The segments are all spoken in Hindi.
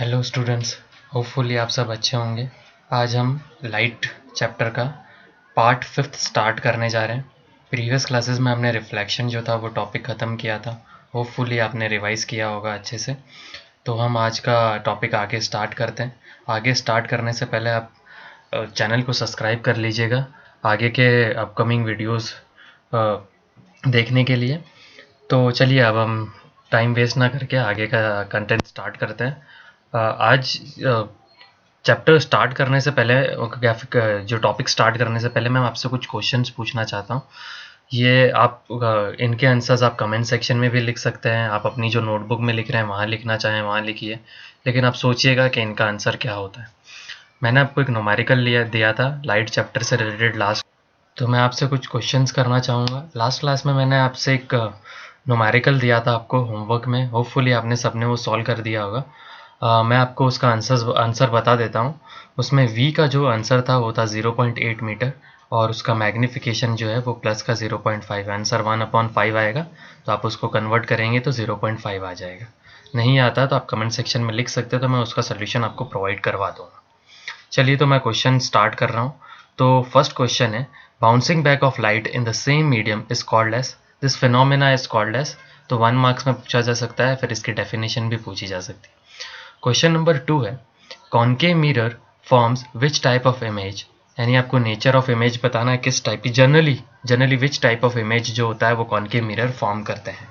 हेलो स्टूडेंट्स, होपफुली आप सब अच्छे होंगे। आज हम लाइट चैप्टर का पार्ट 5 स्टार्ट करने जा रहे हैं। प्रीवियस क्लासेस में हमने रिफ्लेक्शन जो था वो टॉपिक ख़त्म किया था। होपफुली आपने रिवाइज़ किया होगा अच्छे से। तो हम आज का टॉपिक आगे स्टार्ट करते हैं। आगे स्टार्ट करने से पहले आप चैनल को सब्सक्राइब कर लीजिएगा आगे के अपकमिंग वीडियोस देखने के लिए। तो चलिए अब हम टाइम वेस्ट ना करके आगे का कंटेंट स्टार्ट करते हैं। आज चैप्टर स्टार्ट करने से पहले जो टॉपिक स्टार्ट करने से पहले मैं आपसे कुछ क्वेश्चंस पूछना चाहता हूँ। ये आप इनके आंसर्स आप कमेंट सेक्शन में भी लिख सकते हैं। आप अपनी जो नोटबुक में लिख रहे हैं वहाँ लिखना चाहें वहाँ लिखिए, लेकिन आप सोचिएगा कि इनका आंसर क्या होता है। मैंने आपको एक न्यूमेरिकल दिया था लाइट चैप्टर से रिलेटेड लास्ट, तो मैं आपसे कुछ क्वेश्चंस करना चाहूँगा। लास्ट क्लास में मैंने आपसे एक न्यूमेरिकल दिया था आपको होमवर्क में। होपफुली आपने सबने वो सॉल्व कर दिया होगा। मैं आपको उसका आंसर बता देता हूँ। उसमें v का जो आंसर था वो था 0.8 मीटर और उसका मैग्नीफिकेशन जो है वो प्लस का 0.5। आंसर 1/5 आएगा, तो आप उसको कन्वर्ट करेंगे तो 0.5 आ जाएगा। नहीं आता तो आप कमेंट सेक्शन में लिख सकते हो, तो मैं उसका सोल्यूशन आपको प्रोवाइड करवा दूँगा। चलिए तो मैं क्वेश्चन स्टार्ट कर रहा हूँ। तो फर्स्ट क्वेश्चन है, bouncing back of light in the same medium is called as, this phenomena is called as. तो 1 मार्क्स में पूछा जा सकता है, फिर इसकी डेफिनेशन भी पूछी जा सकती है। क्वेश्चन नंबर 2 है, concave mirror forms which type of image, यानी आपको नेचर ऑफ इमेज बताना है किस टाइप की। Generally which type of image जो होता है वो कॉनकेव मिरर फॉर्म करते हैं।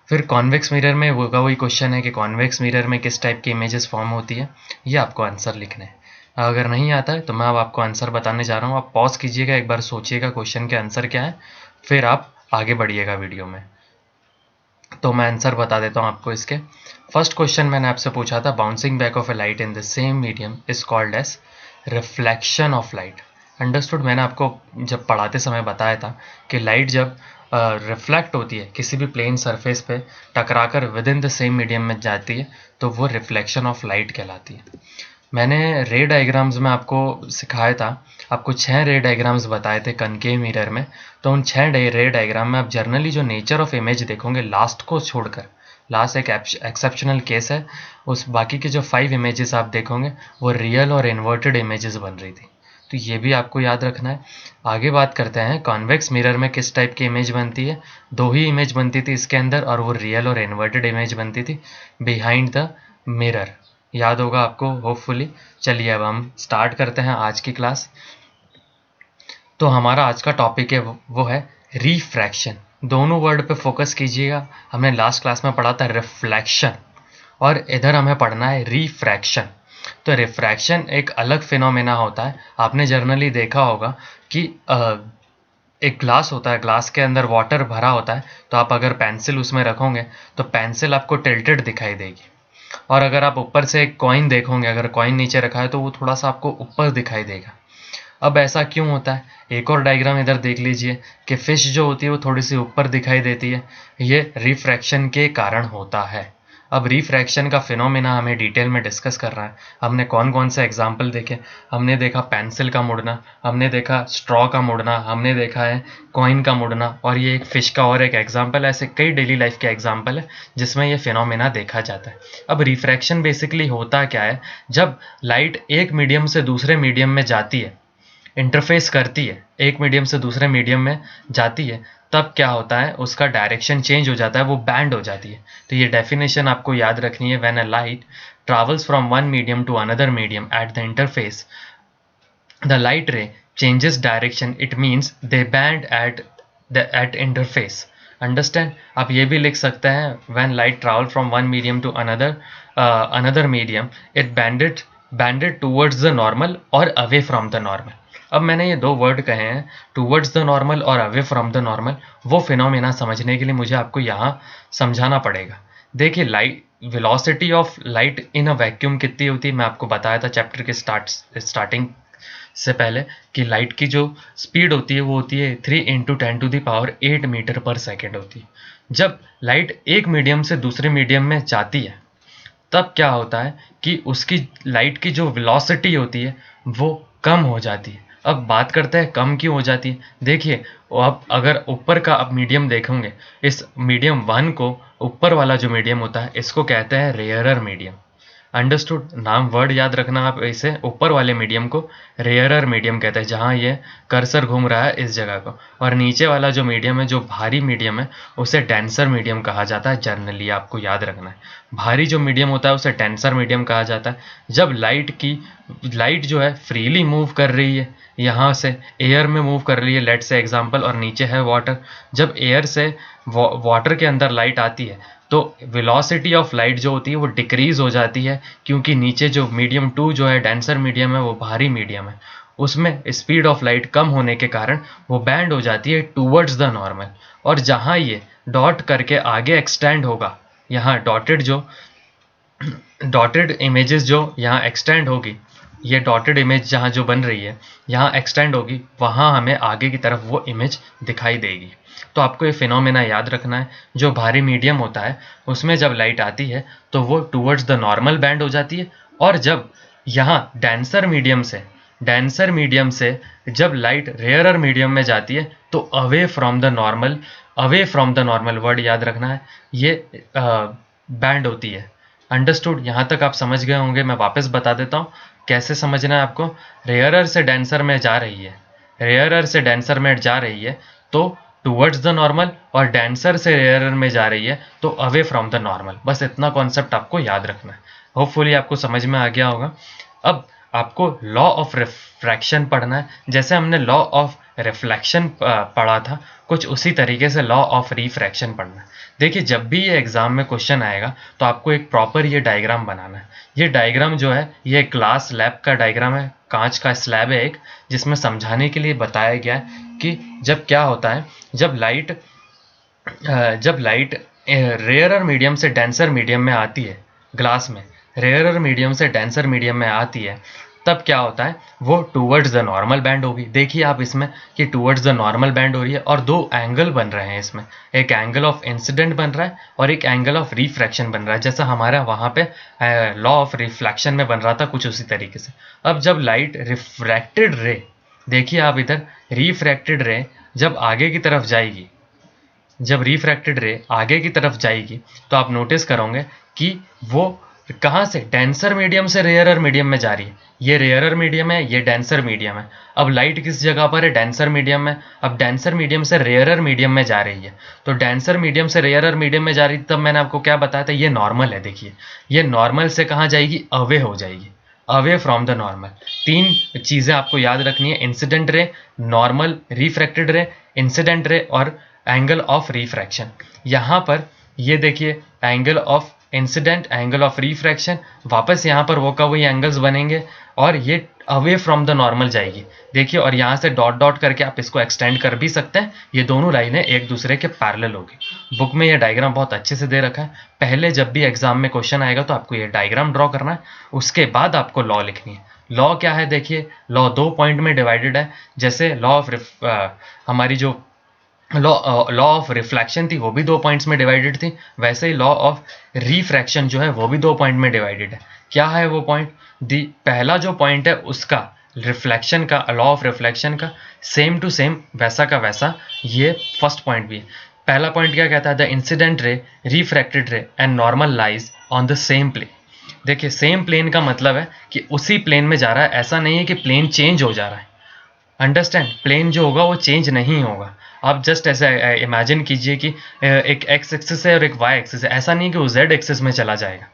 फिर कॉन्वेक्स मिरर में होगा वही क्वेश्चन है कि कॉन्वेक्स मिरर में किस टाइप की इमेजेस फॉर्म होती है, ये आपको आंसर लिखना है। अगर नहीं आता है तो मैं अब आपको आंसर बताने जा रहा हूँ। आप पॉज कीजिएगा, एक बार सोचिएगा क्वेश्चन के आंसर क्या है, फिर आप आगे बढ़िएगा वीडियो में। तो मैं आंसर बता देता हूँ आपको इसके। फर्स्ट क्वेश्चन मैंने आपसे पूछा था, bouncing back of a light in the same medium is called as reflection of light. Understood. मैंने आपको जब पढ़ाते समय बताया था कि लाइट जब रिफ्लेक्ट होती है किसी भी प्लेन सरफेस पे टकराकर with in the same medium में जाती है तो वो रिफ्लेक्शन ऑफ लाइट कहलाती है। मैंने रे डायग्राम्स में आपको सिखाया था, आपको 6 रे डायग्राम्स बताए थे कनकेव मिरर में। तो उन 6 रे डायग्राम में आप जनरली जो नेचर ऑफ इमेज देखोगे लास्ट को छोड़कर, लास्ट एक एक्सेप्शनल केस है, उस बाकी के जो 5 इमेजेस आप देखोगे वो रियल और इन्वर्टेड इमेजेस बन रही थी। तो ये भी आपको याद रखना है। आगे बात करते हैं, कॉन्वेक्स मिरर में किस टाइप की इमेज बनती है। 2 ही इमेज बनती थी इसके अंदर, और वो रियल और इन्वर्टेड इमेज बनती थी बिहाइंड द मिरर। याद होगा आपको होपफुली। चलिए अब हम स्टार्ट करते हैं आज की क्लास। तो हमारा आज का टॉपिक है वो है रिफ्रैक्शन। दोनों वर्ड पे फोकस कीजिएगा। हमने लास्ट क्लास में पढ़ा था रिफ्लेक्शन, और इधर हमें पढ़ना है रिफ्रैक्शन। तो रिफ्रैक्शन एक अलग फिनोमेना होता है। आपने जनरली देखा होगा कि एक ग्लास होता है, ग्लास के अंदर वाटर भरा होता है, तो आप अगर पेंसिल उसमें रखोगे तो पेंसिल आपको टिल्टेड दिखाई देगी। और अगर आप ऊपर से एक कॉइन देखोगे, अगर कॉइन नीचे रखा है तो वो थोड़ा सा आपको ऊपर दिखाई देगा। अब ऐसा क्यों होता है, एक और डायग्राम इधर देख लीजिए कि फिश जो होती है वो थोड़ी सी ऊपर दिखाई देती है। ये रिफ्रैक्शन के कारण होता है। अब रिफ्रैक्शन का फिनोमेना हमें डिटेल में डिस्कस करना है। हमने कौन कौन से एग्जाम्पल देखे, हमने देखा पेंसिल का मुड़ना, हमने देखा स्ट्रॉ का मुड़ना, हमने देखा है कॉइन का मुड़ना, और ये एक फिश का और एक एग्जाम्पल है। ऐसे कई डेली लाइफ के एग्जाम्पल है जिसमें ये फिनोमेना देखा जाता है। अब रिफ्रैक्शन बेसिकली होता क्या है, जब लाइट एक मीडियम से दूसरे मीडियम में जाती है, इंटरफेस करती है, एक मीडियम से दूसरे मीडियम में जाती है, तब क्या होता है उसका डायरेक्शन चेंज हो जाता है, वो बैंड हो जाती है। तो ये डेफिनेशन आपको याद रखनी है। When a light travels from one medium to another medium at the interface, the light ray changes direction, it means they bend at interface. Understand. आप ये भी लिख सकते हैं, when light travel from one medium to another medium, it bended towards the normal और अवे फ्रॉम द नॉर्मल। अब मैंने ये दो वर्ड कहे हैं, टूवर्ड्स द नॉर्मल और अवे फ्रॉम द नॉर्मल। वो फिनोमेना समझने के लिए मुझे आपको यहाँ समझाना पड़ेगा। देखिए, light velocity of light in a vacuum कितनी होती है, मैं आपको बताया था चैप्टर के स्टार्टिंग से पहले कि लाइट की जो स्पीड होती है वो होती है 3 × 10⁸ मीटर पर सेकेंड होती है। जब लाइट एक मीडियम से दूसरे मीडियम में जाती है तब क्या होता है कि उसकी लाइट की जो वेलोसिटी होती है वो कम हो जाती है। अब बात करते हैं कम क्यों हो जाती है। देखिए, आप अगर ऊपर का आप मीडियम देखोगे, इस मीडियम 1 को, ऊपर वाला जो मीडियम होता है इसको कहते हैं रेयरर मीडियम। अंडरस्टूड। नाम वर्ड याद रखना आप इसे, ऊपर वाले मीडियम को रेयरर मीडियम कहते हैं, जहाँ ये कर्सर घूम रहा है इस जगह को, और नीचे वाला जो मीडियम है, जो भारी मीडियम है, उसे डेंसर मीडियम कहा जाता है। जनरली आपको याद रखना है, भारी जो मीडियम होता है उसे डेंसर मीडियम कहा जाता है। जब लाइट जो है फ्रीली मूव कर रही है, यहाँ से एयर में मूव कर रही है, लेट से एग्जांपल, और नीचे है वाटर। जब एयर से वाटर के अंदर लाइट आती है तो वेलोसिटी ऑफ लाइट जो होती है वो डिक्रीज हो जाती है, क्योंकि नीचे जो मीडियम 2 जो है डेंसर मीडियम है, वो भारी मीडियम है, उसमें स्पीड ऑफ लाइट कम होने के कारण वो बैंड हो जाती है टूवर्ड्स द नॉर्मल। और जहाँ ये डॉट करके आगे एक्सटेंड होगा, यहाँ डॉटेड इमेजेस जो यहाँ एक्सटेंड होगी, ये डॉटेड इमेज जहाँ जो बन रही है यहाँ एक्सटेंड होगी, वहाँ हमें आगे की तरफ वो इमेज दिखाई देगी। तो आपको ये फिनोमेना याद रखना है, जो भारी मीडियम होता है उसमें जब लाइट आती है तो वो टूवर्ड्स द नॉर्मल बैंड हो जाती है, और जब यहाँ डेंसर मीडियम से जब लाइट रेयरर मीडियम में जाती है तो away from the normal word याद रखना है, ये बैंड होती है। अंडरस्टूड। यहाँ तक आप समझ गए होंगे। मैं वापस बता देता हूँ कैसे समझना है आपको। रेयरर से डेंसर में जा रही है, रेयरर से डेंसर में जा रही है तो टूवर्ड्स द नॉर्मल, और डेंसर से रेयरर में जा रही है तो अवे फ्रॉम द नॉर्मल। बस इतना कॉन्सेप्ट आपको याद रखना है। होपफुली आपको समझ में आ गया होगा। अब आपको लॉ ऑफ रिफ्रैक्शन पढ़ना है। जैसे हमने लॉ ऑफ रिफ्लेक्शन पढ़ा था, कुछ उसी तरीके से लॉ ऑफ रिफ्रैक्शन पढ़ना है। देखिए, जब भी ये एग्जाम में क्वेश्चन आएगा तो आपको एक प्रॉपर ये डायग्राम बनाना है। ये डायग्राम जो है ये ग्लास स्लैब का डायग्राम है, कांच का स्लैब है एक, जिसमें समझाने के लिए बताया गया है कि जब क्या होता है, जब लाइट रेयरर मीडियम से डेंसर मीडियम में आती है, ग्लास में रेयरर मीडियम से डेंसर मीडियम में आती है, तब क्या होता है, वो टूवर्ड्स द नॉर्मल बैंड होगी। देखिए आप इसमें कि टूवर्ड्स द नॉर्मल बैंड हो रही है, और दो एंगल बन रहे हैं इसमें, एक एंगल ऑफ इंसिडेंट बन रहा है और एक एंगल ऑफ रिफ्रैक्शन बन रहा है, जैसा हमारा वहाँ पे लॉ ऑफ रिफ्लेक्शन में बन रहा था, कुछ उसी तरीके से। अब जब लाइट रिफ्रैक्टेड रे, देखिए आप इधर, रिफ्रैक्टेड रे जब आगे की तरफ जाएगी, जब रिफ्रैक्टेड रे आगे की तरफ जाएगी तो आप नोटिस करोगे कि वो कहाँ से, डेंसर मीडियम से रेयरर मीडियम में जा रही है। ये रेयरर मीडियम है, ये डेंसर मीडियम है। अब लाइट किस जगह पर है, डेंसर मीडियम में। अब डेंसर मीडियम से रेयरर मीडियम में जा रही है, तो डेंसर मीडियम से रेयरर मीडियम में जा रही, तब मैंने आपको क्या बताया था, ये नॉर्मल है। देखिए, ये नॉर्मल से कहाँ जाएगी, अवे हो जाएगी, अवे फ्रॉम द नॉर्मल। तीन चीज़ें आपको याद रखनी है, इंसिडेंट रे, नॉर्मल रिफ्रैक्टेड रे, इंसिडेंट रे और एंगल ऑफ रिफ्रैक्शन। यहाँ पर ये देखिए, angle of incident, angle of refraction, वापस यहाँ पर वो का वही एंगल्स बनेंगे और ये अवे फ्रॉम द नॉर्मल जाएगी। देखिए, और यहाँ से डॉट डॉट करके आप इसको एक्सटेंड कर भी सकते हैं। ये दोनों लाइनें एक दूसरे के पैरेलल होगी। बुक में ये डायग्राम बहुत अच्छे से दे रखा है। पहले जब भी एग्जाम में क्वेश्चन आएगा तो आपको ये डायग्राम ड्रॉ करना है, उसके बाद आपको लॉ लिखनी है। लॉ क्या है, देखिए, लॉ दो पॉइंट में डिवाइडेड है। जैसे लॉ ऑफ हमारी जो लॉ ऑफ रिफ्लेक्शन थी वो भी दो पॉइंट्स में डिवाइडेड थी, वैसे ही लॉ ऑफ रिफ्रैक्शन जो है वो भी दो पॉइंट में डिवाइडेड है। क्या है वो पॉइंट, दी पहला जो पॉइंट है उसका, रिफ्लेक्शन का, लॉ ऑफ रिफ्लेक्शन का सेम टू सेम वैसा का वैसा ये फर्स्ट पॉइंट भी है। पहला पॉइंट क्या कहता है, the incident ray, refracted ray and normal lies on the same plane. देखिए, सेम प्लेन का मतलब है कि उसी प्लेन में जा रहा है, ऐसा नहीं है कि प्लेन चेंज हो जा रहा है। अंडरस्टैंड, प्लेन जो होगा वो चेंज नहीं होगा। आप जस्ट ऐसे इमेजिन कीजिए कि एक एक्स एक्सिस है और एक वाई एक्सिस है, ऐसा नहीं कि वो जेड एक्सिस में चला जाएगा।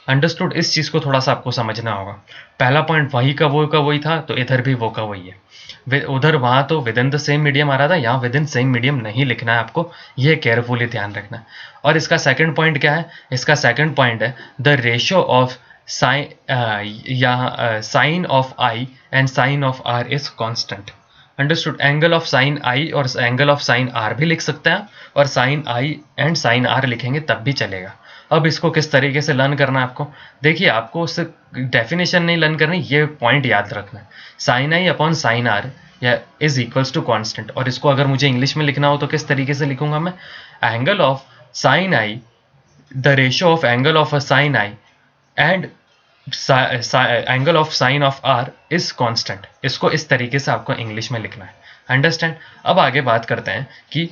अंडरस्टूड, इस चीज़ को थोड़ा सा आपको समझना होगा। पहला पॉइंट वही का वही था, तो इधर भी वो का वही है। उधर वहाँ तो within the same medium आ रहा था, यहाँ विद इन सेम मीडियम नहीं लिखना है आपको, ये केयरफुली ध्यान रखना है। और इसका सेकंड पॉइंट क्या है, इसका सेकंड पॉइंट है the ratio of sine of i and sine of r is constant. Understood, angle of sine i और एंगल ऑफ साइन आर भी लिख सकते हैं, और sine i and sine r लिखेंगे तब भी चलेगा। अब इसको किस तरीके से लर्न करना है आपको, देखिए, आपको उससे डेफिनेशन नहीं लर्न करनी, ये पॉइंट याद रखना है। Sine i upon sine r या इज इक्वल्स टू कॉन्स्टेंट। और इसको अगर मुझे इंग्लिश में लिखना हो तो किस तरीके से लिखूंगा मैं, angle of sine i, the ratio of angle of a sine i and angle of sine of r is constant. इसको इस तरीके से आपको इंग्लिश में लिखना है। अंडरस्टैंड। अब आगे बात करते हैं कि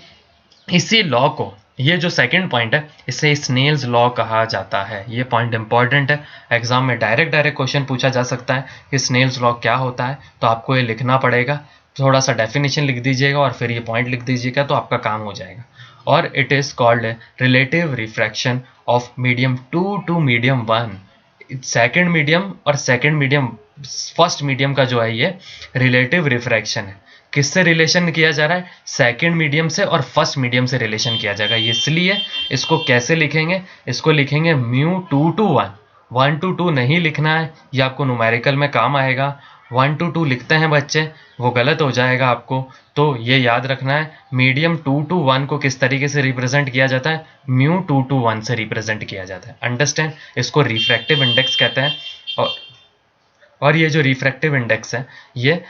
इसी लॉ को ये जो सेकंड पॉइंट है इसे स्नेल्स लॉ कहा जाता है। ये पॉइंट इंपॉर्टेंट है, एग्जाम में डायरेक्ट क्वेश्चन पूछा जा सकता है कि स्नेल्स लॉ क्या होता है, तो आपको ये लिखना पड़ेगा। थोड़ा सा डेफिनेशन लिख दीजिएगा और फिर ये पॉइंट लिख दीजिएगा तो आपका काम हो जाएगा। और it is called relative refraction of medium 2 to medium 1। Second medium और सेकंड मीडियम फर्स्ट मीडियम का जो है ये रिलेटिव रिफ्रैक्शन है। किससे रिलेशन किया जा रहा है? सेकंड मीडियम से और फर्स्ट मीडियम से रिलेशन किया जाएगा। इसलिए इसको कैसे लिखेंगे? इसको लिखेंगे म्यू 2 टू 1। 1 टू 2 नहीं लिखना है, ये आपको न्यूमेरिकल में काम आएगा। 1 टू 2 लिखते हैं बच्चे, वो गलत हो जाएगा आपको। तो ये याद रखना है, मीडियम 2 टू 1 को किस तरीके से रिप्रेजेंट किया जाता है? म्यू 2 टू 1 से रिप्रेजेंट किया जाता है। अंडरस्टैंड? इसको रिफ्रैक्टिव इंडेक्स कहते हैं। और ये जो रिफ्रैक्टिव इंडेक्स है ये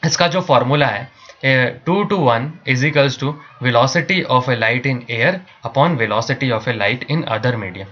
इसका जो फॉर्मूला है 2 to 1 is equals to velocity of a light in air upon velocity of a light in other medium.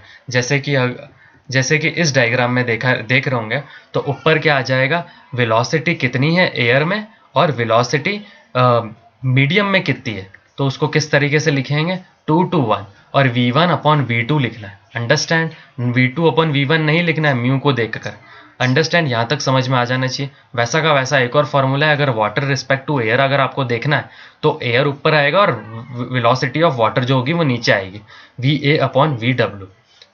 जैसे कि इस डायग्राम में देख रहे होंगे तो ऊपर क्या आ जाएगा? वेलोसिटी कितनी है एयर में और वेलोसिटी मीडियम में कितनी है, तो उसको किस तरीके से लिखेंगे? 2 टू 1 और v1 अपॉन v2 लिखना है। अंडरस्टैंड? v2 अपॉन v1 नहीं लिखना है म्यू को देखकर। अंडरस्टैंड? यहाँ तक समझ में आ जाना चाहिए। वैसा का वैसा एक और फॉर्मूला है, अगर वाटर रिस्पेक्ट टू एयर अगर आपको देखना है तो एयर ऊपर आएगा और वेलोसिटी ऑफ वाटर जो होगी वो नीचे आएगी, va अपॉन vw।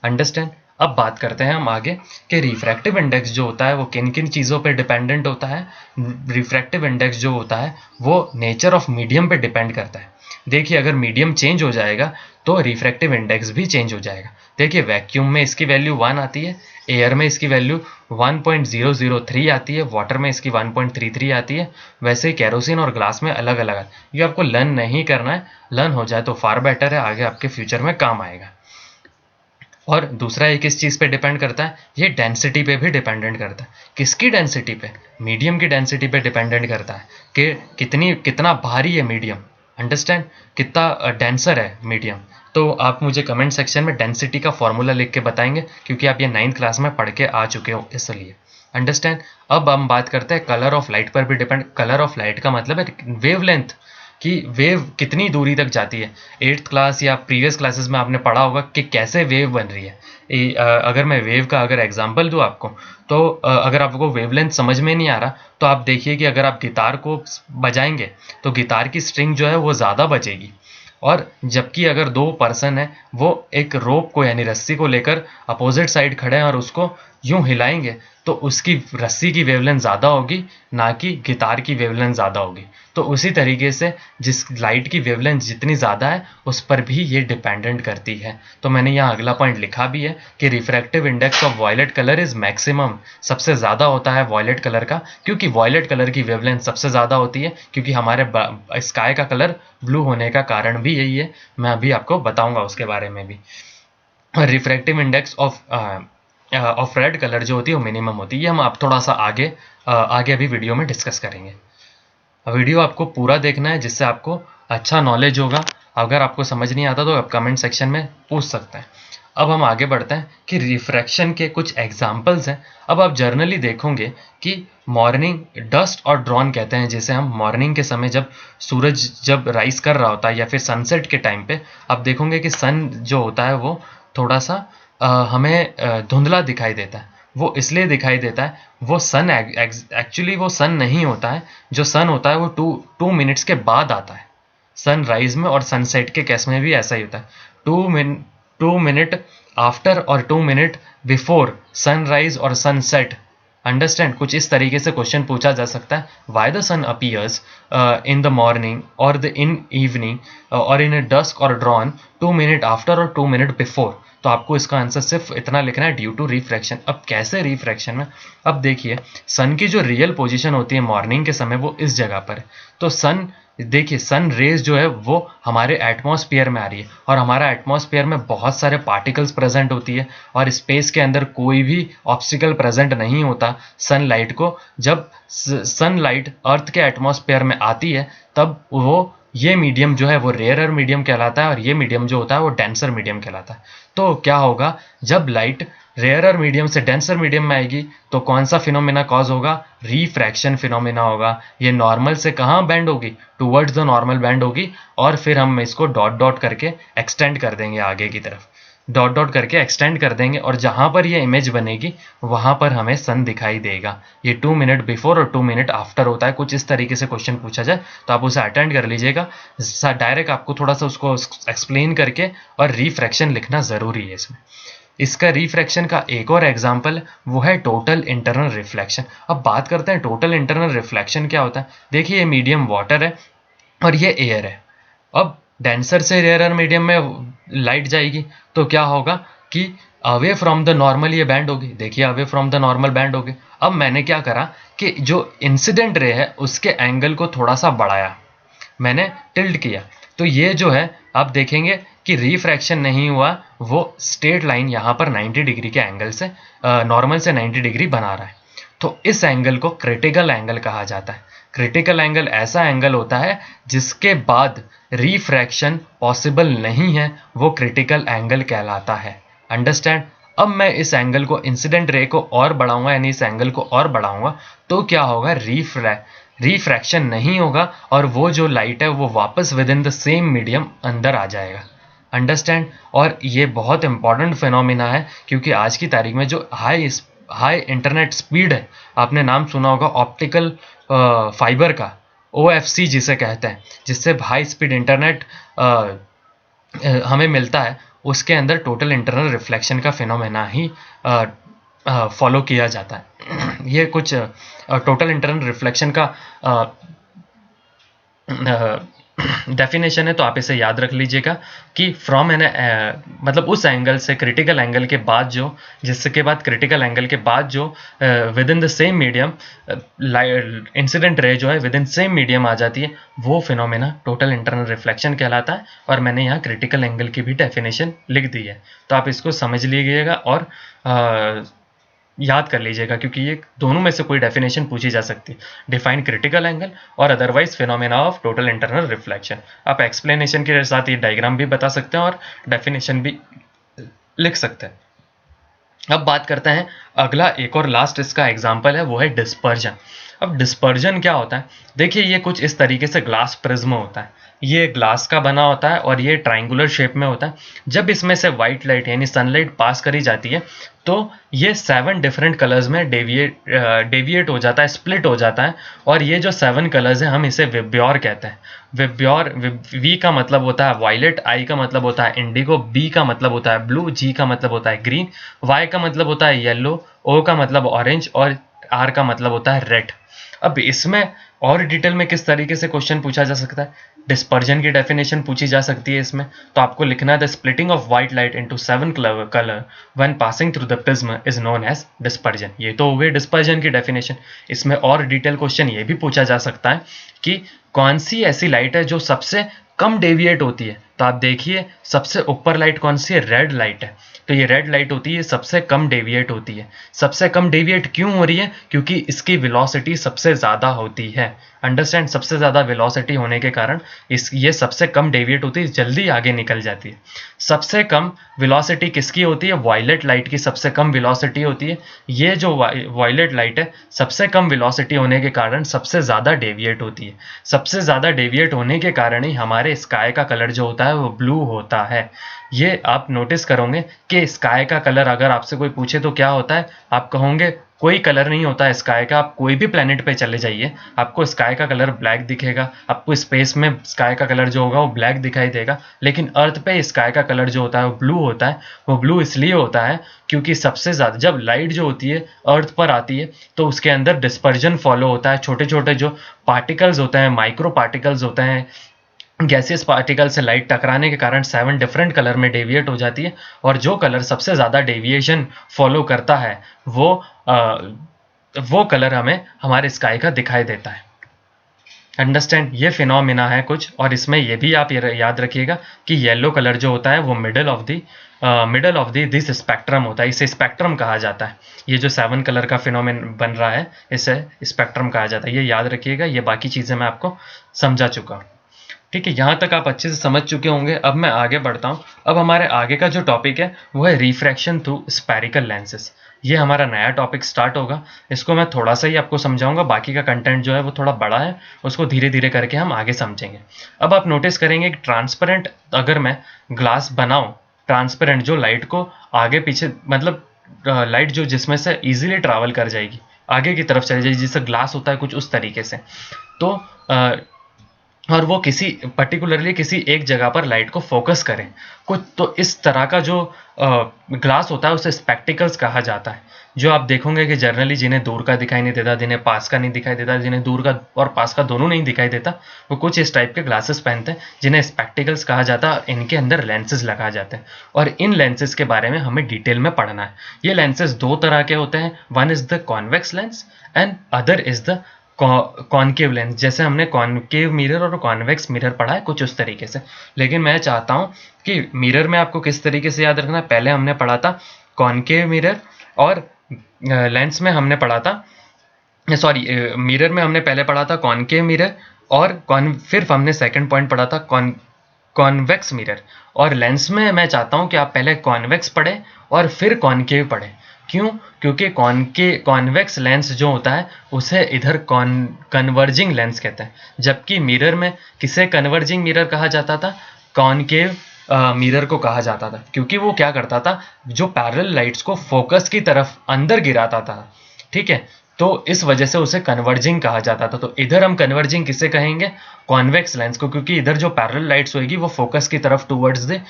अंडरस्टैंड? अब बात करते हैं हम आगे कि रिफ्रैक्टिव इंडेक्स जो होता है वो किन किन चीज़ों पे डिपेंडेंट होता है। रिफ्रैक्टिव इंडेक्स जो होता है वो नेचर ऑफ मीडियम पे डिपेंड करता है। देखिए, अगर मीडियम चेंज हो जाएगा तो रिफ्रैक्टिव इंडेक्स भी चेंज हो जाएगा। देखिए, वैक्यूम में इसकी वैल्यू 1 आती है, एयर में इसकी वैल्यू 1.003 आती है, वाटर में इसकी 1.33 आती है। वैसे ही केरोसिन और ग्लास में अलग अलग है। ये आपको लर्न नहीं करना है, लर्न हो जाए तो फार बेटर है, आगे आपके फ्यूचर में काम आएगा। और दूसरा ये किस चीज़ पे डिपेंड करता है? ये डेंसिटी पे भी डिपेंडेंट करता है। किसकी डेंसिटी पे? मीडियम की डेंसिटी पे डिपेंडेंट करता है कि कितना भारी है मीडियम। अंडरस्टैंड? कितना डेंसर है मीडियम। तो आप मुझे कमेंट सेक्शन में डेंसिटी का फॉर्मूला लिख के बताएंगे, क्योंकि आप ये 9th क्लास में पढ़ के आ चुके हो इसलिए। अंडरस्टैंड? अब हम बात करते हैं कलर ऑफ लाइट पर भी डिपेंड। कलर ऑफ लाइट का मतलब है वेवलेंथ, कि वेव कितनी दूरी तक जाती है। 8th क्लास या प्रीवियस क्लासेस में आपने पढ़ा होगा कि कैसे वेव बन रही है। अगर मैं वेव का अगर एग्जांपल दूं आपको, तो अगर आपको वेवलेंथ समझ में नहीं आ रहा तो आप देखिए कि अगर आप गिटार को बजाएंगे तो गिटार की स्ट्रिंग जो है वो ज़्यादा बजेगी, और जबकि अगर 2 पर्सन है वो एक रोप को यानी रस्सी को लेकर अपोजिट साइड खड़े हैं और उसको यूं हिलाएंगे तो उसकी रस्सी की वेवलेंथ ज़्यादा होगी, ना कि गिटार की वेवलेंथ ज़्यादा होगी। तो उसी तरीके से जिस लाइट की वेवलेंथ जितनी ज़्यादा है उस पर भी ये डिपेंडेंट करती है। तो मैंने यहाँ अगला पॉइंट लिखा भी है कि refractive index of violet colour is maximum. सबसे ज़्यादा होता है वॉयलेट कलर का, क्योंकि वॉयलेट कलर की वेवलेंथ सबसे ज़्यादा होती है, क्योंकि हमारे स्काई का कलर ब्लू होने का कारण भी यही है। मैं अभी आपको बताऊंगा उसके बारे में भी। Refractive index of red colour जो होती है वो मिनिमम होती है। ये हम आप थोड़ा सा आगे अभी वीडियो में डिस्कस करेंगे। वीडियो आपको पूरा देखना है जिससे आपको अच्छा नॉलेज होगा। अगर आपको समझ नहीं आता तो आप कमेंट सेक्शन में पूछ सकते हैं। अब हम आगे बढ़ते हैं कि रिफ्रैक्शन के कुछ एग्जाम्पल्स हैं। अब आप जर्नली देखोगे कि मॉर्निंग डस्ट और ड्रॉन कहते हैं, जैसे हम मॉर्निंग के समय जब सूरज जब राइज कर रहा होता है या फिर सनसेट के टाइम पे आप देखोगे कि सन जो होता है वो थोड़ा सा हमें धुंधला दिखाई देता है। वो इसलिए दिखाई देता है, वो सन एक्चुअली वो सन नहीं होता है। जो सन होता है वो 2 मिनट्स के बाद आता है। सनराइज में और सनसेट के केस में भी ऐसा ही होता है। 2 मिनट आफ्टर और 2 मिनट बिफोर सनराइज और सनसेट। अंडरस्टैंड? कुछ इस तरीके से क्वेश्चन पूछा जा सकता है, why the sun appears in the morning और द इन इवनिंग और इन डस्क और ड्रॉन 2 मिनट आफ्टर और 2 मिनट बिफोर। तो आपको इसका आंसर सिर्फ इतना लिखना है, ड्यू टू रिफ्रैक्शन। अब कैसे रिफ्रैक्शन में? अब देखिए, सन की जो रियल पोजीशन होती है मॉर्निंग के समय वो इस जगह पर है। तो सन देखिए, सन रेज जो है वो हमारे एटमॉस्फेयर में आ रही है, और हमारा एटमॉस्फेयर में बहुत सारे पार्टिकल्स प्रेजेंट होती है, और स्पेस के अंदर कोई भी ऑब्स्टिकल प्रेजेंट नहीं होता सनलाइट को। जब सनलाइट अर्थ के एटमॉस्फेयर में आती है तब वो ये मीडियम जो है वो रेयरर मीडियम कहलाता है और ये मीडियम जो होता है वो डेंसर मीडियम कहलाता है। तो क्या होगा, जब लाइट रेयरर मीडियम से डेंसर मीडियम में आएगी तो कौन सा फिनोमेना कॉज होगा, रिफ्रैक्शन फिनोमेना होगा। ये नॉर्मल से कहाँ बैंड होगी, टुवर्ड्स द नॉर्मल बैंड होगी, और फिर हम इसको डॉट डॉट करके एक्सटेंड कर देंगे आगे की तरफ, डॉट डॉट करके एक्सटेंड कर देंगे, और जहां पर ये इमेज बनेगी वहां पर हमें सन दिखाई देगा। ये 2 मिनट बिफोर और 2 मिनट आफ्टर होता है। कुछ इस तरीके से क्वेश्चन पूछा जाए तो आप उसे अटेंड कर लीजिएगा। डायरेक्ट आपको थोड़ा सा उसको एक्सप्लेन करके और रिफ्रैक्शन लिखना ज़रूरी है इसमें। इसका रिफ्रैक्शन का एक और एग्जाम्पल वो है टोटल इंटरनल रिफ्लेक्शन। अब बात करते हैं टोटल इंटरनल रिफ्लेक्शन क्या होता है। देखिए, ये मीडियम वाटर है और ये एयर है। अब डेंसर से रेयरर मीडियम में लाइट जाएगी तो क्या होगा कि अवे फ्रॉम द नॉर्मल ये बैंड होगी। देखिए, away from the normal band होगी। अब मैंने क्या करा कि जो इंसिडेंट रे है उसके एंगल को थोड़ा सा बढ़ाया, मैंने टिल्ट किया, तो ये जो है आप देखेंगे कि रिफ्रैक्शन नहीं हुआ, वो स्ट्रेट लाइन यहाँ पर 90 डिग्री के एंगल से नॉर्मल से 90 डिग्री बना रहा है। तो इस एंगल को क्रिटिकल एंगल कहा जाता है। क्रिटिकल एंगल ऐसा एंगल होता है जिसके बाद रिफ्रैक्शन पॉसिबल नहीं है, वो क्रिटिकल एंगल कहलाता है। अंडरस्टैंड। अब मैं इस एंगल को, इंसिडेंट रे को और बढ़ाऊंगा, यानी इस एंगल को और बढ़ाऊंगा, तो क्या होगा, रिफ्रैक्शन नहीं होगा और वो जो लाइट है वो वापस with in the same medium अंदर आ जाएगा। अंडरस्टैंड। और ये बहुत इंपॉर्टेंट फिनोमिना है क्योंकि आज की तारीख में जो हाई इंटरनेट स्पीड है, आपने नाम सुना होगा ऑप्टिकल फाइबर का, OFC जिसे कहते हैं, जिससे हाई स्पीड इंटरनेट हमें मिलता है, उसके अंदर टोटल इंटरनल रिफ्लेक्शन का फिनोमेना ही फॉलो किया जाता है। ये कुछ टोटल इंटरनल रिफ्लेक्शन का डेफिनेशन है, तो आप इसे याद रख लीजिएगा कि फ्रॉम एन मतलब उस एंगल से क्रिटिकल एंगल के बाद जो, जिसके बाद क्रिटिकल एंगल के बाद जो with in the same medium incident ray जो है विद इन सेम मीडियम आ जाती है, वो फिनोमेना टोटल इंटरनल रिफ्लेक्शन कहलाता है। और मैंने यहाँ क्रिटिकल एंगल की भी डेफिनेशन लिख दी है, तो आप इसको समझ लीजिएगा और याद कर लीजिएगा, क्योंकि ये दोनों में से कोई डेफिनेशन पूछी जा सकती है, डिफाइन क्रिटिकल एंगल और otherwise phenomena of total internal reflection. आप एक्सप्लेनेशन के साथ ये डायग्राम भी बता सकते हैं और डेफिनेशन भी लिख सकते हैं। अब बात करते हैं अगला, एक और लास्ट इसका एग्जाम्पल है, वो है डिस्पर्जन। अब डिस्पर्जन क्या होता है, देखिए ये कुछ इस तरीके से ग्लास प्रिज्म होता है, ये ग्लास का बना होता है और ये ट्राइंगुलर शेप में होता है। जब इसमें से वाइट लाइट यानी सनलाइट पास करी जाती है तो ये 7 डिफरेंट कलर्स में डेविएट हो जाता है, स्प्लिट हो जाता है। और ये जो 7 कलर्स हैं हम इसे विब्योर कहते हैं। विब्योर, वी का मतलब होता है वायलेट, आई का मतलब होता है इंडिगो, बी का मतलब होता है ब्लू, जी का मतलब होता है ग्रीन, वाई का मतलब होता है येलो, ओ का मतलब ऑरेंज और आर का मतलब होता है रेड। अब इसमें और डिटेल में किस तरीके से क्वेश्चन पूछा जा सकता है, डिस्पर्जन की डेफिनेशन पूछी जा सकती है इसमें। तो आपको लिखना है the splitting of white light into 7 colour when passing through the prism is known as dispersion. ये तो हो गई डिस्पर्जन की डेफिनेशन। इसमें और डिटेल क्वेश्चन ये भी पूछा जा सकता है कि कौन सी ऐसी लाइट है जो सबसे कम डेविएट होती है। तो आप देखिए सबसे ऊपर लाइट कौन सी है, रेड लाइट है। तो ये रेड लाइट होती है, सबसे कम डेविएट होती है। सबसे कम डेविएट क्यों हो रही है, क्योंकि इसकी वेलोसिटी सबसे ज़्यादा होती है। अंडरस्टैंड। सबसे ज़्यादा वेलोसिटी होने के कारण ये सबसे कम डेविएट होती है, जल्दी आगे निकल जाती है। सबसे कम वेलोसिटी किसकी होती है, वायलेट लाइट की सबसे कम वेलोसिटी होती है। ये जो वायलेट लाइट है सबसे कम वेलोसिटी होने के कारण सबसे ज़्यादा डेविएट होती है। सबसे ज़्यादा डेविएट होने के कारण ही हमारे स्काई का कलर जो होता है वो ब्लू होता है। ये आप नोटिस करोगे कि स्काई का कलर अगर आपसे कोई पूछे तो क्या होता है, आप कहोगे कोई कलर नहीं होता है स्काई का। आप कोई भी प्लेनेट पे चले जाइए, आपको स्काई का कलर ब्लैक दिखेगा, आपको स्पेस में स्काई का कलर जो होगा वो ब्लैक दिखाई देगा। लेकिन अर्थ पे स्काई का कलर जो होता है वो ब्लू होता है। वो ब्लू इसलिए होता है क्योंकि सबसे ज़्यादा जब लाइट जो होती है अर्थ पर आती है तो उसके अंदर डिस्पर्जन फॉलो होता है। छोटे छोटे जो पार्टिकल्स होते हैं, माइक्रो पार्टिकल्स होते हैं, गैसियस पार्टिकल से लाइट टकराने के कारण 7 डिफरेंट कलर में डेविएट हो जाती है। और जो कलर सबसे ज़्यादा डेविएशन फॉलो करता है वो कलर हमें हमारे स्काई का दिखाई देता है। अंडरस्टैंड। ये फिनोमिना है कुछ, और इसमें ये भी आप याद रखिएगा कि येलो कलर जो होता है वो मिडल ऑफ दिस स्पेक्ट्रम होता है। इसे स्पेक्ट्रम कहा जाता है। ये जो 7 कलर का फिनोमिन बन रहा है इसे स्पेक्ट्रम कहा जाता है। ये याद रखिएगा, ये बाकी चीज़ें मैं आपको समझा चुका हूँ। ठीक है, यहाँ तक आप अच्छे से समझ चुके होंगे। अब मैं आगे बढ़ता हूँ। अब हमारे आगे का जो टॉपिक है वो है रिफ्रैक्शन थ्रू स्फेरिकल लेंसेज। ये हमारा नया टॉपिक स्टार्ट होगा। इसको मैं थोड़ा सा ही आपको समझाऊंगा, बाकी का कंटेंट जो है वो थोड़ा बड़ा है, उसको धीरे धीरे करके हम आगे समझेंगे। अब आप नोटिस करेंगे कि ट्रांसपेरेंट अगर मैं ग्लास बनाऊं, ट्रांसपेरेंट जो लाइट को आगे पीछे, मतलब लाइट जो जिसमें से इजीली ट्रैवल कर जाएगी, आगे की तरफ चली जाएगी, जैसे ग्लास होता है कुछ उस तरीके से, तो और वो किसी पर्टिकुलरली किसी एक जगह पर लाइट को फोकस करें कुछ, तो इस तरह का जो ग्लास होता है उसे स्पेक्टिकल्स कहा जाता है। जो आप देखोगे कि जनरली जिन्हें दूर का दिखाई नहीं देता, जिन्हें पास का नहीं दिखाई देता, जिन्हें दूर का और पास का दोनों नहीं दिखाई देता, वो कुछ इस टाइप के ग्लासेस पहनते हैं जिन्हें स्पेक्टिकल्स कहा जाता है। इनके अंदर लेंसेज लगा जाते हैं और इन लेंसेज के बारे में हमें डिटेल में पढ़ना है। ये लेंसेज दो तरह के होते हैं, one is the convex lens and other is the concave lens. जैसे हमने कॉनकेव मिरर और कॉन्वेक्स मिरर पढ़ा है कुछ उस तरीके से, लेकिन मैं चाहता हूं कि मिरर में आपको किस तरीके से याद रखना है। पहले हमने पढ़ा था कॉनकेव मिरर, और लेंस में हमने पढ़ा था, सॉरी मिरर में हमने पहले पढ़ा था कॉनकेव मिरर, और फिर हमने सेकंड पॉइंट पढ़ा था कॉन्वेक्स मिरर। और लेंस में मैं चाहता हूं कि आप पहले कॉन्वेक्स पढ़ें और फिर कॉनकेव पढ़ें। क्यों? क्योंकि कॉन्वेक्स लेंस जो होता है उसे इधर कन्वर्जिंग लेंस कहते हैं, जबकि मिरर में किसे कन्वर्जिंग मिरर कहा जाता था? कॉनकेव मिरर को कहा जाता था, क्योंकि वो क्या करता था, जो पैरेलल लाइट्स को फोकस की तरफ अंदर गिराता था। ठीक है, तो इस वजह से उसे कन्वर्जिंग कहा जाता था। तो इधर हम कन्वर्जिंग किसे कहेंगे? कॉन्वेक्स लेंस को, क्योंकि इधर जो पैरेलल लाइट्स होगी वो फोकस की तरफ टुवर्ड्स द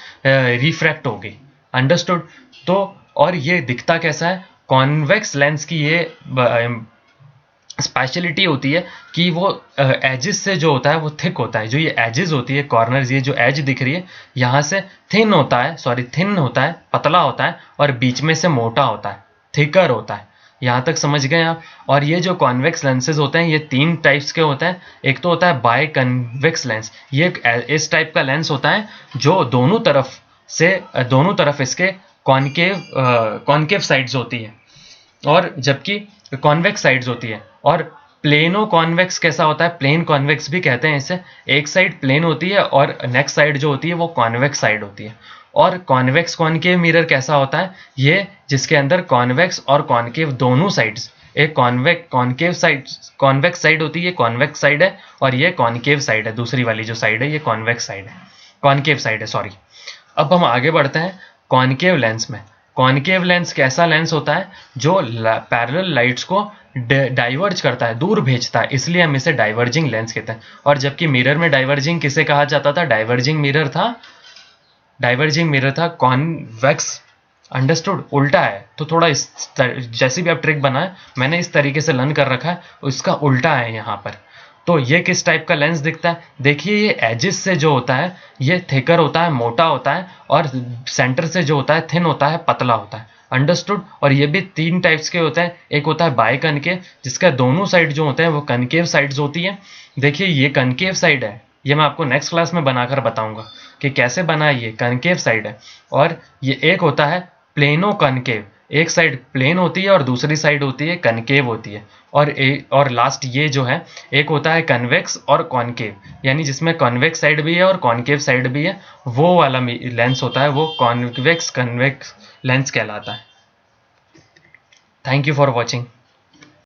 रिफ्रैक्ट होगी। अंडरस्टूड? तो और ये दिखता कैसा है? कॉन्वेक्स लेंस की ये स्पेशलिटी होती है कि वो एजेस से जो होता है वो थिक होता है। जो ये एजेस होती है, कॉर्नर्स, ये जो एज दिख रही है यहाँ से थिन होता है, थिन होता है, पतला होता है, और बीच में से मोटा होता है, थिकर होता है। यहाँ तक समझ गए आप? और ये जो कॉन्वेक्स लेंसेज होते हैं ये तीन टाइप्स के होते हैं। एक तो होता है बाय कन्वेक्स लेंस, ये इस टाइप का लेंस होता है जो दोनों तरफ इसके कॉनकेव साइड्स होती है, और जबकि कॉन्वेक्स साइड्स होती है। और प्लेनो कॉन्वेक्स कैसा होता है? प्लेन कॉन्वेक्स भी कहते हैं इसे। एक साइड प्लेन होती है और नेक्स्ट साइड जो होती है वो कॉन्वेक्स साइड होती है। और कॉन्वेक्स कॉनकेव मिरर कैसा होता है? ये जिसके अंदर कॉन्वेक्स और कॉनकेव दोनों साइड्स, एक कॉन्वेक्स साइड होती है, कॉन्वेक्स साइड है, और ये कॉनकेव साइड है, दूसरी वाली जो साइड है ये कॉन्वेक्स साइड है, कॉनकेव साइड है, सॉरी। अब हम आगे बढ़ते हैं कॉनकेव लेंस में। कॉनकेव लेंस कैसा लेंस होता है? जो पैरेलल लाइट्स को डाइवर्ज करता है, दूर भेजता है, इसलिए हम इसे डाइवर्जिंग लेंस कहते हैं। और जबकि मिरर में डाइवर्जिंग किसे कहा जाता था? डाइवर्जिंग मिरर था कॉन्वेक्स। अंडरस्टूड? उल्टा है, तो थोड़ा जैसी भी आप ट्रिक बनाए, मैंने इस तरीके से लर्न कर रखा है, उसका उल्टा है यहाँ पर। तो ये किस टाइप का लेंस दिखता है? देखिए, ये एजिस से जो होता है ये थिकर होता है, मोटा होता है, और सेंटर से जो होता है थिन होता है, पतला होता है। अंडरस्टूड? और ये भी तीन टाइप्स के होते हैं। एक होता है बाय कनकेव, जिसका दोनों साइड जो होते हैं वो कनकेव साइड्स होती है। देखिए, ये कनकेव साइड है, ये मैं आपको नेक्स्ट क्लास में बनाकर बताऊंगा कि कैसे बना। ये कनकेव साइड है। और ये एक होता है प्लेनो कनकेव, एक साइड प्लेन होती है और दूसरी साइड होती है कनकेव होती है। और लास्ट ये जो है, एक होता है कन्वेक्स और कॉनकेव, यानी जिसमें कॉन्वेक्स साइड भी है और कॉनकेव साइड भी है, वो वाला लेंस होता है, वो कॉन्वेक्स लेंस कहलाता है। Thank you for watching.